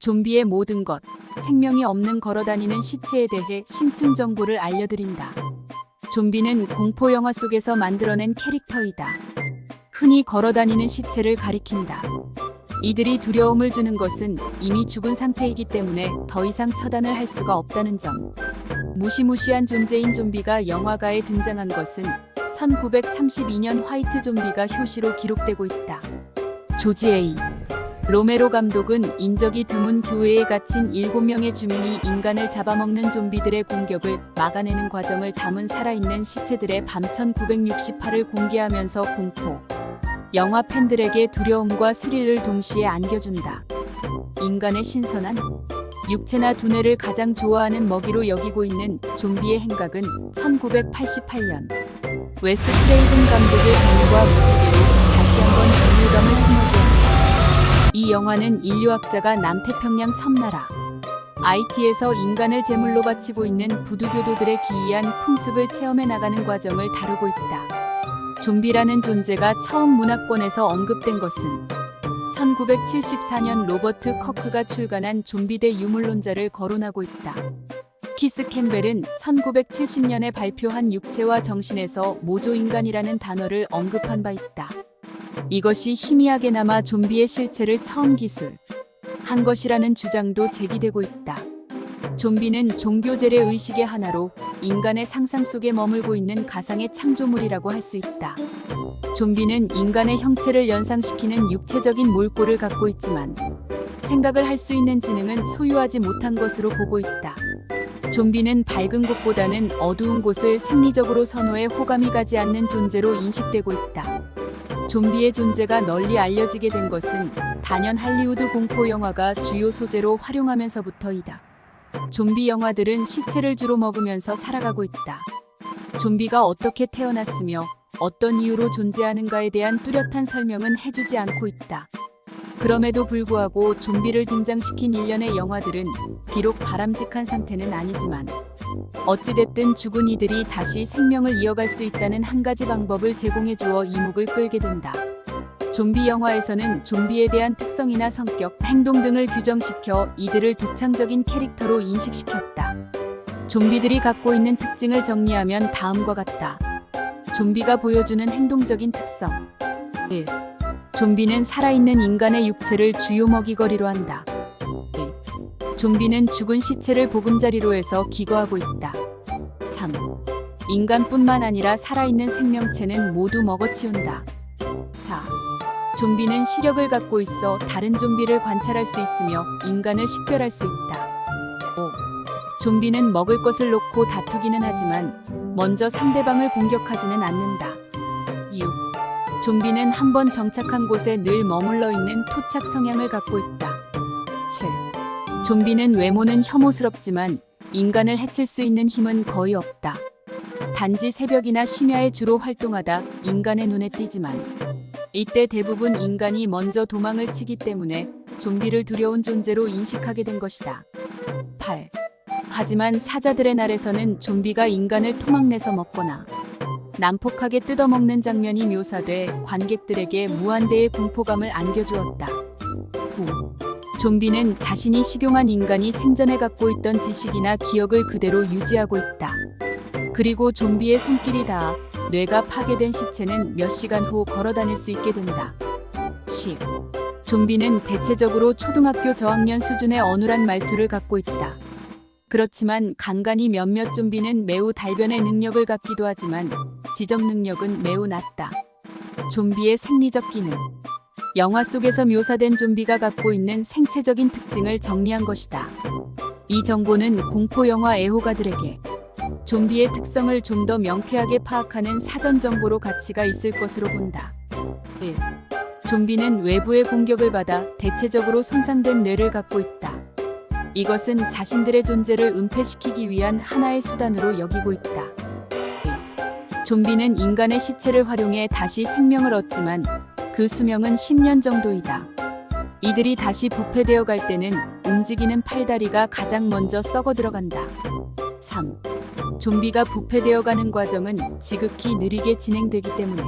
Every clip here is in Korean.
좀비의 모든 것, 생명이 없는 걸어다니는 시체에 대해 심층 정보를 알려드린다. 좀비는 공포 영화 속에서 만들어낸 캐릭터이다. 흔히 걸어다니는 시체를 가리킨다. 이들이 두려움을 주는 것은 이미 죽은 상태이기 때문에 더 이상 처단을 할 수가 없다는 점. 무시무시한 존재인 좀비가 영화가에 등장한 것은 1932년 화이트 좀비가 효시로 기록되고 있다. 조지 A. 로메로 감독은 인적이 드문 교회에 갇힌 7명의 주민이 인간을 잡아먹는 좀비들의 공격을 막아내는 과정을 담은 살아있는 시체들의 밤 1968을 공개하면서 공포 영화 팬들에게 두려움과 스릴을 동시에 안겨준다. 인간의 신선한 육체나 두뇌를 가장 좋아하는 먹이로 여기고 있는 좀비의 행각은 1988년 웨스 크레이븐 감독의 뱀과 무지개로 다시 한번 정밀감을 심어주었다. 이 영화는 인류학자가 남태평양 섬나라 IT에서 인간을 제물로 바치고 있는 부두교도들의 기이한 풍습을 체험해 나가는 과정을 다루고 있다. 좀비라는 존재가 처음 문화권에서 언급된 것은 1974년 로버트 커크가 출간한 좀비대 유물론자를 거론하고 있다. 키스 캠벨은 1970년에 발표한 육체와 정신에서 모조인간이라는 단어를 언급한 바 있다. 이것이 희미하게나마 좀비의 실체를 처음 기술한 것이라는 주장도 제기되고 있다. 좀비는 종교 재래 의식의 하나로 인간의 상상 속에 머물고 있는 가상의 창조물이라고 할 수 있다. 좀비는 인간의 형체를 연상시키는 육체적인 몰골을 갖고 있지만 생각을 할 수 있는 지능은 소유하지 못한 것으로 보고 있다. 좀비는 밝은 곳보다는 어두운 곳을 생리적으로 선호해 호감이 가지 않는 존재로 인식되고 있다. 좀비의 존재가 널리 알려지게 된 것은 단연 할리우드 공포 영화가 주요 소재로 활용하면서부터이다. 좀비 영화들은 시체를 주로 먹으면서 살아가고 있다. 좀비가 어떻게 태어났으며 어떤 이유로 존재하는가에 대한 뚜렷한 설명은 해주지 않고 있다. 그럼에도 불구하고 좀비를 등장시킨 일련의 영화들은 비록 바람직한 상태는 아니지만 어찌됐든 죽은 이들이 다시 생명을 이어갈 수 있다는 한 가지 방법을 제공해 주어 이목을 끌게 된다. 좀비 영화에서는 좀비에 대한 특성이나 성격, 행동 등을 규정시켜 이들을 독창적인 캐릭터로 인식시켰다. 좀비들이 갖고 있는 특징을 정리하면 다음과 같다. 좀비가 보여주는 행동적인 특성 1. 좀비는 살아있는 인간의 육체를 주요 먹이거리로 한다. 2. 좀비는 죽은 시체를 보금자리로 해서 기거하고 있다. 3. 인간뿐만 아니라 살아있는 생명체는 모두 먹어치운다. 4. 좀비는 시력을 갖고 있어 다른 좀비를 관찰할 수 있으며 인간을 식별할 수 있다. 5. 좀비는 먹을 것을 놓고 다투기는 하지만 먼저 상대방을 공격하지는 않는다. 6. 좀비는 한번 정착한 곳에 늘 머물러 있는 토착 성향을 갖고 있다. 7. 좀비는 외모는 혐오스럽지만 인간을 해칠 수 있는 힘은 거의 없다. 단지 새벽이나 심야에 주로 활동하다 인간의 눈에 띄지만 이때 대부분 인간이 먼저 도망을 치기 때문에 좀비를 두려운 존재로 인식하게 된 것이다. 8. 하지만 사자들의 날에서는 좀비가 인간을 토막내서 먹거나 난폭하게 뜯어먹는 장면이 묘사돼 관객들에게 무한대의 공포감을 안겨주었다. 9. 좀비는 자신이 식용한 인간이 생전에 갖고 있던 지식이나 기억을 그대로 유지하고 있다. 그리고 좀비의 손길이 닿아 뇌가 파괴된 시체는 몇 시간 후 걸어다닐 수 있게 된다. 10. 좀비는 대체적으로 초등학교 저학년 수준의 어눌한 말투를 갖고 있다. 그렇지만 간간이 몇몇 좀비는 매우 달변의 능력을 갖기도 하지만 지적 능력은 매우 낮다. 좀비의 생리적 기능. 영화 속에서 묘사된 좀비가 갖고 있는 생체적인 특징을 정리한 것이다. 이 정보는 공포 영화 애호가들에게 좀비의 특성을 좀 더 명쾌하게 파악하는 사전 정보로 가치가 있을 것으로 본다. 1. 좀비는 외부의 공격을 받아 대체적으로 손상된 뇌를 갖고 있다. 이것은 자신들의 존재를 은폐시키기 위한 하나의 수단으로 여기고 있다. 2. 좀비는 인간의 시체를 활용해 다시 생명을 얻지만 그 수명은 10년 정도이다. 이들이 다시 부패되어 갈 때는 움직이는 팔다리가 가장 먼저 썩어 들어간다. 3. 좀비가 부패되어 가는 과정은 지극히 느리게 진행되기 때문에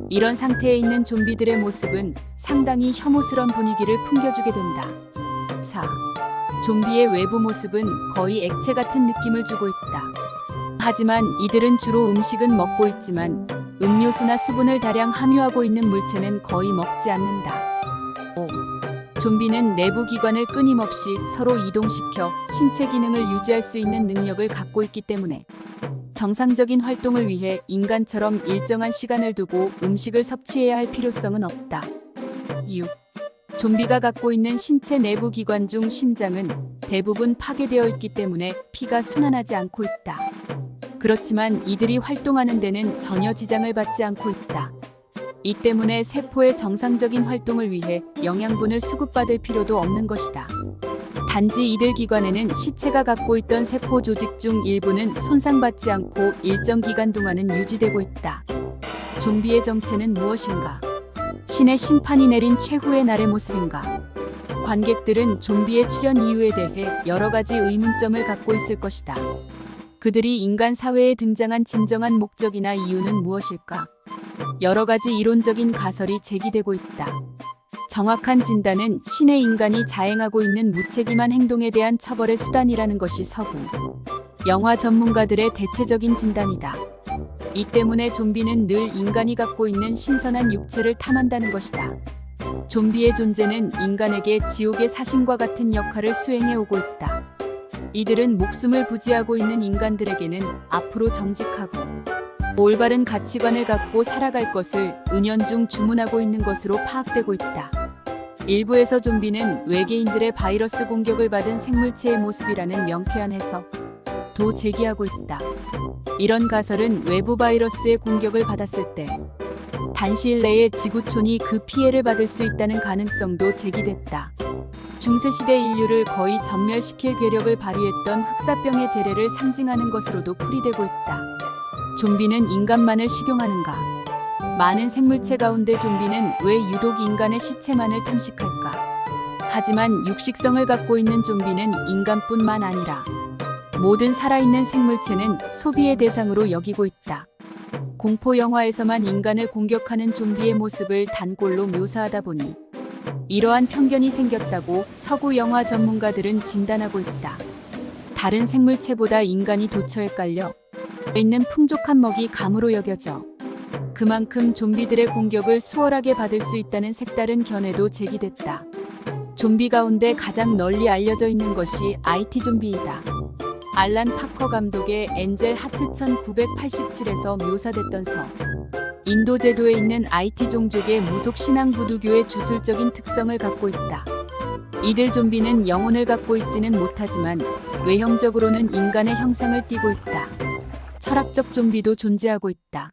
이런 상태에 있는 좀비들의 모습은 상당히 혐오스런 분위기를 풍겨주게 된다. 4. 제4. 좀비의 외부 모습은 거의 액체 같은 느낌을 주고 있다. 하지만 이들은 주로 음식은 먹고 있지만 음료수나 수분을 다량 함유하고 있는 물체는 거의 먹지 않는다. 5. 좀비는 내부 기관을 끊임없이 서로 이동시켜 신체 기능을 유지할 수 있는 능력을 갖고 있기 때문에 정상적인 활동을 위해 인간처럼 일정한 시간을 두고 음식을 섭취해야 할 필요성은 없다. 6. 좀비가 갖고 있는 신체 내부 기관 중 심장은 대부분 파괴되어 있기 때문에 피가 순환하지 않고 있다. 그렇지만 이들이 활동하는 데는 전혀 지장을 받지 않고 있다. 이 때문에 세포의 정상적인 활동을 위해 영양분을 수급받을 필요도 없는 것이다. 단지 이들 기관에는 시체가 갖고 있던 세포 조직 중 일부는 손상받지 않고 일정 기간 동안은 유지되고 있다. 좀비의 정체는 무엇인가? 신의 심판이 내린 최후의 날의 모습인가? 관객들은 좀비의 출현 이유에 대해 여러 가지 의문점을 갖고 있을 것이다. 그들이 인간 사회에 등장한 진정한 목적이나 이유는 무엇일까? 여러 가지 이론적인 가설이 제기되고 있다. 정확한 진단은 신의 인간이 자행하고 있는 무책임한 행동에 대한 처벌의 수단이라는 것이 서구 영화 전문가들의 대체적인 진단이다. 이 때문에 좀비는 늘 인간이 갖고 있는 신선한 육체를 탐한다는 것이다. 좀비의 존재는 인간에게 지옥의 사신과 같은 역할을 수행해 오고 있다. 이들은 목숨을 부지하고 있는 인간들에게는 앞으로 정직하고 올바른 가치관을 갖고 살아갈 것을 은연중 주문하고 있는 것으로 파악되고 있다. 일부에서 좀비는 외계인들의 바이러스 공격을 받은 생물체의 모습이라는 명쾌한 해석도 제기하고 있다. 이런 가설은 외부 바이러스의 공격을 받았을 때 단시일 내에 지구촌이 그 피해를 받을 수 있다는 가능성도 제기됐다. 중세시대 인류를 거의 전멸시킬 괴력을 발휘했던 흑사병의 재래를 상징하는 것으로도 풀이되고 있다. 좀비는 인간만을 식용하는가? 많은 생물체 가운데 좀비는 왜 유독 인간의 시체만을 탐식할까? 하지만 육식성을 갖고 있는 좀비는 인간뿐만 아니라 모든 살아있는 생물체는 소비의 대상으로 여기고 있다. 공포 영화에서만 인간을 공격하는 좀비의 모습을 단골로 묘사하다 보니 이러한 편견이 생겼다고 서구 영화 전문가들은 진단하고 있다. 다른 생물체보다 인간이 도처에 깔려 있는 풍족한 먹이 감으로 여겨져 그만큼 좀비들의 공격을 수월하게 받을 수 있다는 색다른 견해도 제기됐다. 좀비 가운데 가장 널리 알려져 있는 것이 IT 좀비이다. 알란 파커 감독의 엔젤 하트 1987에서 묘사됐던 인도 제도에 있는 IT 종족의 무속 신앙 부두교의 주술적인 특성을 갖고 있다. 이들 좀비는 영혼을 갖고 있지는 못하지만 외형적으로는 인간의 형상을 띠고 있다. 철학적 좀비도 존재하고 있다.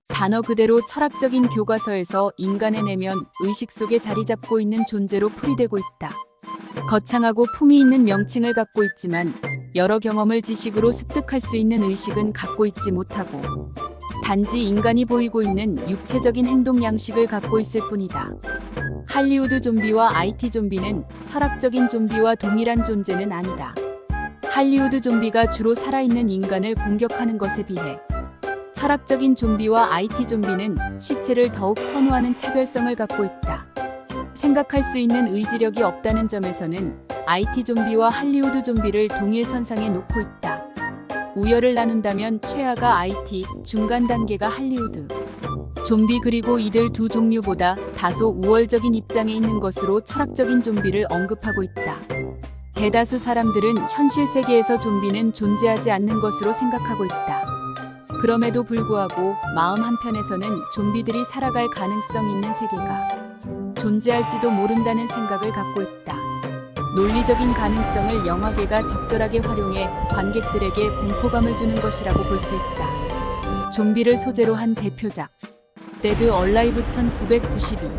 단어 그대로 철학적인 교과서에서 인간의 내면, 의식 속에 자리 잡고 있는 존재로 풀이되고 있다. 거창하고 품위 있는 명칭을 갖고 있지만 여러 경험을 지식으로 습득할 수 있는 의식은 갖고 있지 못하고 단지 인간이 보이고 있는 육체적인 행동 양식을 갖고 있을 뿐이다. 할리우드 좀비와 IT 좀비는 철학적인 좀비와 동일한 존재는 아니다. 할리우드 좀비가 주로 살아있는 인간을 공격하는 것에 비해 철학적인 좀비와 IT 좀비는 시체를 더욱 선호하는 차별성을 갖고 있다. 생각할 수 있는 의지력이 없다는 점에서는 IT 좀비와 할리우드 좀비를 동일 선상에 놓고 있다. 우열을 나눈다면 최하가 IT, 중간 단계가 할리우드 좀비 그리고 이들 두 종류보다 다소 우월적인 입장에 있는 것으로 철학적인 좀비를 언급하고 있다. 대다수 사람들은 현실 세계에서 좀비는 존재하지 않는 것으로 생각하고 있다. 그럼에도 불구하고 마음 한편에서는 좀비들이 살아갈 가능성 있는 세계가 존재할지도 모른다는 생각을 갖고 있다. 논리적인 가능성을 영화계가 적절하게 활용해 관객들에게 공포감을 주는 것이라고 볼 수 있다. 좀비를 소재로 한 대표작 데드 얼라이브 1992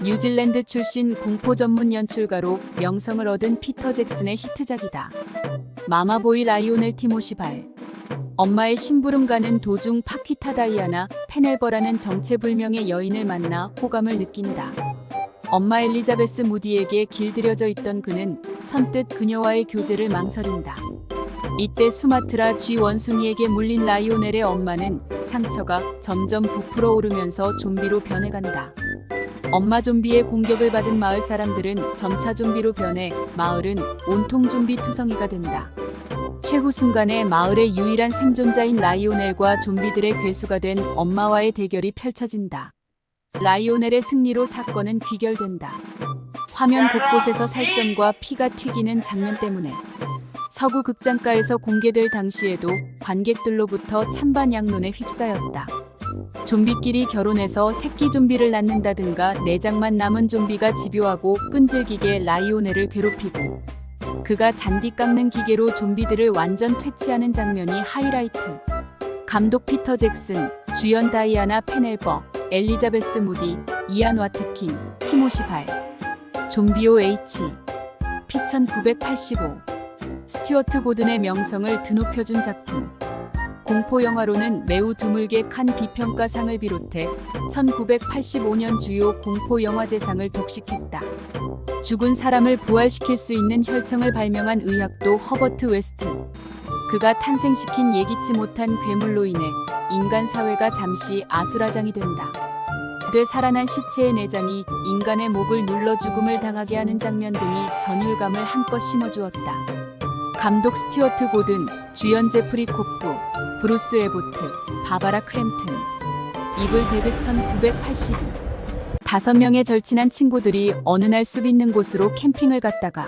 뉴질랜드 출신 공포 전문 연출가로 명성을 얻은 피터 잭슨의 히트작이다. 마마보이 라이오넬 티모시 발 엄마의 심부름 가는 도중 파퀴타 다이아나 페넬버라는 정체불명의 여인을 만나 호감을 느낀다. 엄마 엘리자베스 무디에게 길들여져 있던 그는 선뜻 그녀와의 교제를 망설인다. 이때 수마트라 쥐 원숭이에게 물린 라이오넬의 엄마는 상처가 점점 부풀어 오르면서 좀비로 변해간다. 엄마 좀비의 공격을 받은 마을 사람들은 점차 좀비로 변해 마을은 온통 좀비 투성이가 된다. 최후 순간에 마을의 유일한 생존자인 라이오넬과 좀비들의 괴수가 된 엄마와의 대결이 펼쳐진다. 라이오넬의 승리로 사건은 귀결된다. 화면 곳곳에서 살점과 피가 튀기는 장면 때문에 서구 극장가에서 공개될 당시에도 관객들로부터 찬반 양론에 휩싸였다. 좀비끼리 결혼해서 새끼 좀비를 낳는다든가 내장만 남은 좀비가 집요하고 끈질기게 라이오넬을 괴롭히고 그가 잔디 깎는 기계로 좀비들을 완전 퇴치하는 장면이 하이라이트. 감독 피터 잭슨, 주연 다이아나 페넬버, 엘리자베스 무디, 이안 와트킨, 티모시 발. 좀비오 H. 피 1985. 스튜어트 고든의 명성을 드높여준 작품. 공포영화로는 매우 드물게 칸 비평가상을 비롯해 1985년 주요 공포영화제상을 독식했다. 죽은 사람을 부활시킬 수 있는 혈청을 발명한 의학도 허버트 웨스트. 그가 탄생시킨 예기치 못한 괴물로 인해 인간 사회가 잠시 아수라장이 된다. 되살아난 시체의 내장이 인간의 목을 눌러 죽음을 당하게 하는 장면 등이 전율감을 한껏 심어주었다. 감독 스튜어트 고든, 주연 제프리 코프, 브루스 에보트, 바바라 크램튼. 이블 데드 1982. 5명의 절친한 친구들이 어느 날 숲 있는 곳으로 캠핑을 갔다가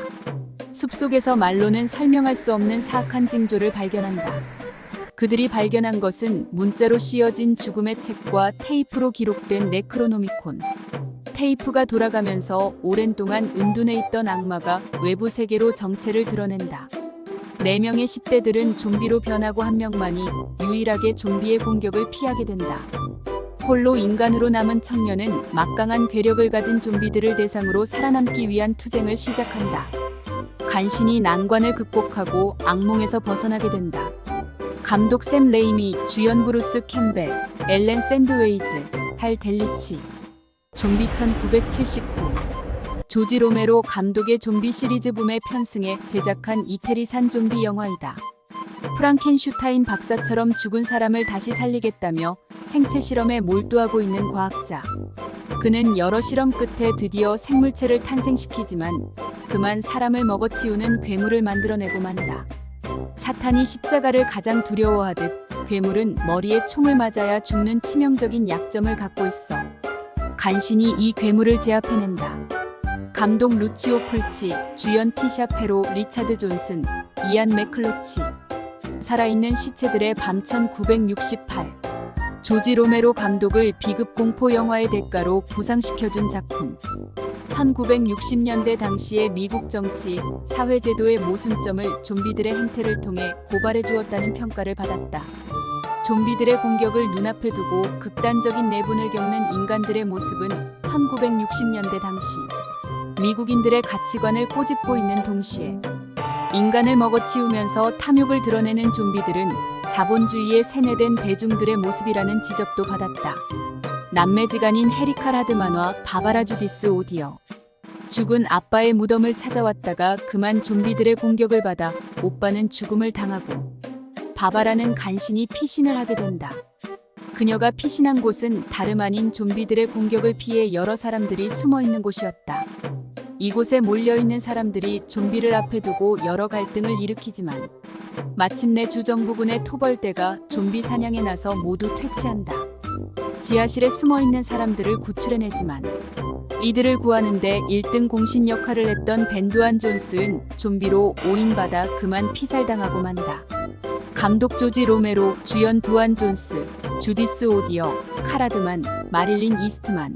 숲속에서 말로는 설명할 수 없는 사악한 징조를 발견한다. 그들이 발견한 것은 문자로 씌어진 죽음의 책과 테이프로 기록된 네크로노미콘. 테이프가 돌아가면서 오랜 동안 은둔해 있던 악마가 외부 세계로 정체를 드러낸다. 4명의 10대들은 좀비로 변하고 한 명만이 유일하게 좀비의 공격을 피하게 된다. 홀로 인간으로 남은 청년은 막강한 괴력을 가진 좀비들을 대상으로 살아남기 위한 투쟁을 시작한다. 간신히 난관을 극복하고 악몽에서 벗어나게 된다. 감독 샘 레이미, 주연 브루스 캠벨, 엘렌 샌드웨이즈, 할 델리치. 좀비 1979. 조지 로메로 감독의 좀비 시리즈 붐에 편승해 제작한 이태리산 좀비 영화이다. 프랑켄슈타인 박사처럼 죽은 사람을 다시 살리겠다며 생체 실험에 몰두하고 있는 과학자. 그는 여러 실험 끝에 드디어 생물체를 탄생시키지만 그만 사람을 먹어치우는 괴물을 만들어내고 만다. 사탄이 십자가를 가장 두려워하듯 괴물은 머리에 총을 맞아야 죽는 치명적인 약점을 갖고 있어 간신히 이 괴물을 제압해낸다. 감독 루치오 풀치, 주연 티샤 페로, 리차드 존슨, 이안 맥클로치. 살아있는 시체들의 밤 1968. 조지 로메로 감독을 비급 공포 영화의 대가로 부상시켜준 작품. 1960년대 당시의 미국 정치, 사회제도의 모순점을 좀비들의 행태를 통해 고발해 주었다는 평가를 받았다. 좀비들의 공격을 눈앞에 두고 극단적인 내분을 겪는 인간들의 모습은 1960년대 당시 미국인들의 가치관을 꼬집고 있는 동시에 인간을 먹어치우면서 탐욕을 드러내는 좀비들은 자본주의에 세뇌된 대중들의 모습이라는 지적도 받았다. 남매지간인 헤리카 라드만과 바바라 주디스 오디어. 죽은 아빠의 무덤을 찾아왔다가 그만 좀비들의 공격을 받아 오빠는 죽음을 당하고 바바라는 간신히 피신을 하게 된다. 그녀가 피신한 곳은 다름 아닌 좀비들의 공격을 피해 여러 사람들이 숨어있는 곳이었다. 이곳에 몰려있는 사람들이 좀비를 앞에 두고 여러 갈등을 일으키지만 마침내 주정부군의 토벌대가 좀비 사냥에 나서 모두 퇴치한다. 지하실에 숨어있는 사람들을 구출해내지만 이들을 구하는데 1등 공신 역할을 했던 벤두안 존스는 좀비로 오인받아 그만 피살당하고 만다. 감독 조지 로메로, 주연 두안 존스, 주디스 오디어, 카라드만, 마릴린 이스트만.